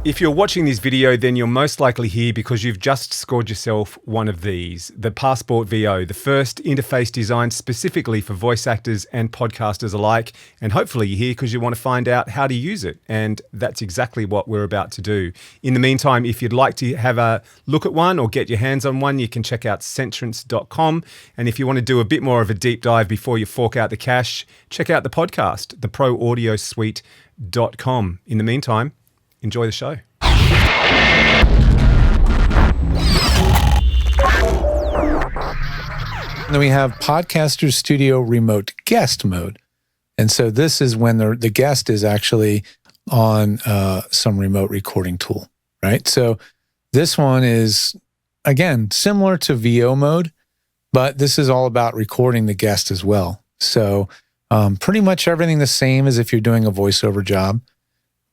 If you're watching this video, then you're most likely here because you've just scored yourself one of these, the PASportVO, the first interface designed specifically for voice actors and podcasters alike. And hopefully you're here because you want to find out how to use it. And that's exactly what we're about to do. In the meantime, if you'd like to have a look at one or get your hands on one, you can check out Centrance.com. And if you want to do a bit more of a deep dive before you fork out the cash, check out the podcast, theproaudiosuite.com. In the meantime, enjoy the show. Then we have Podcaster Studio Remote Guest Mode. And so this is when the guest is actually on some remote recording tool, right? So this one is, again, similar to VO mode, but this is all about recording the guest as well. So pretty much everything the same as if you're doing a voiceover job.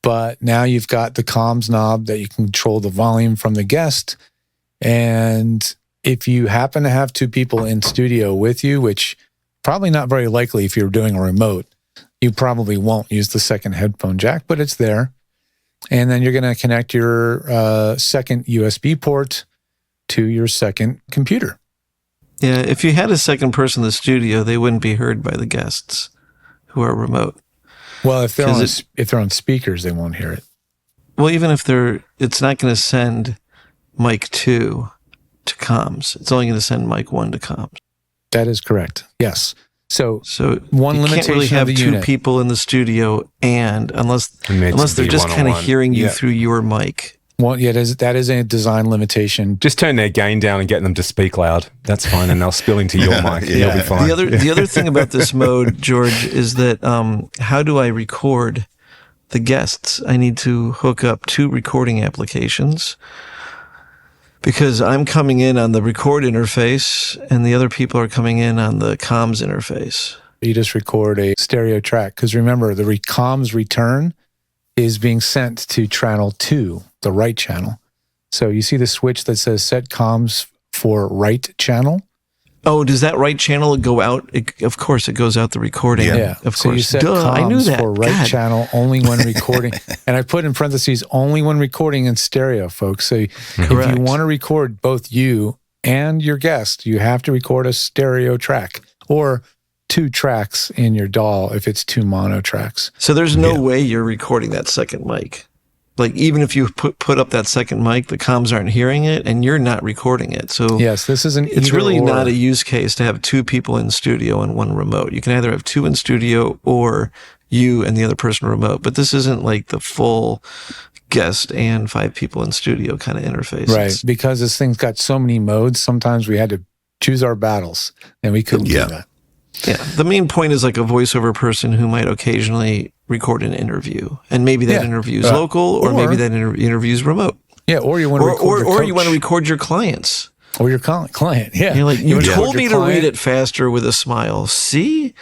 But now you've got the comms knob that you can control the volume from the guest. And if you happen to have two people in studio with you, which probably not very likely if you're doing a remote, you probably won't use the second headphone jack, but it's there. And then you're going to connect your second USB port to your second computer. Yeah, if you had a second person in the studio, they wouldn't be heard by the guests who are remote. Well, if they're on speakers, they won't hear it. Well, even if it's not going to send mic 2 to comms. It's only going to send mic 1 to comms. That is correct. Yes. So one you can't really have two people in the studio, and unless they're just kind of hearing you through your mic. Well, yeah, that is a design limitation. Just turn their gain down and get them to speak loud. That's fine, and they'll spill into your mic. Yeah. You'll be fine. The other thing about this mode, George, is that how do I record the guests? I need to hook up 2 recording applications because I'm coming in on the record interface, and the other people are coming in on the comms interface. You just record a stereo track because remember, the comms return is being sent to channel 2, the right channel. So you see the switch that says set comms for right channel? Oh, does that right channel go out? Of course, it goes out the recording. Yeah, of so course. You set comms I knew that. For right channel only when recording. And I put in parentheses, only when recording in stereo, folks. So if you want to record both you and your guest, you have to record a stereo track or 2 tracks in your DAW if it's 2 mono tracks. So there's no way you're recording that second mic. Like even if you put up that second mic, the comms aren't hearing it and you're not recording it. So yes, this is it's really not a use case to have 2 people in studio and 1 remote. You can either have 2 in studio or you and the other person remote. But this isn't like the full guest and 5 people in studio kind of interface. Right, because this thing's got so many modes, sometimes we had to choose our battles and we couldn't do that. Yeah, the main point is like a voiceover person who might occasionally record an interview, and maybe that interview is local, or maybe that interview is remote. Yeah, or you want to record or you want to record your clients, or your client. Yeah, you're like, you told me to read it faster with a smile. See.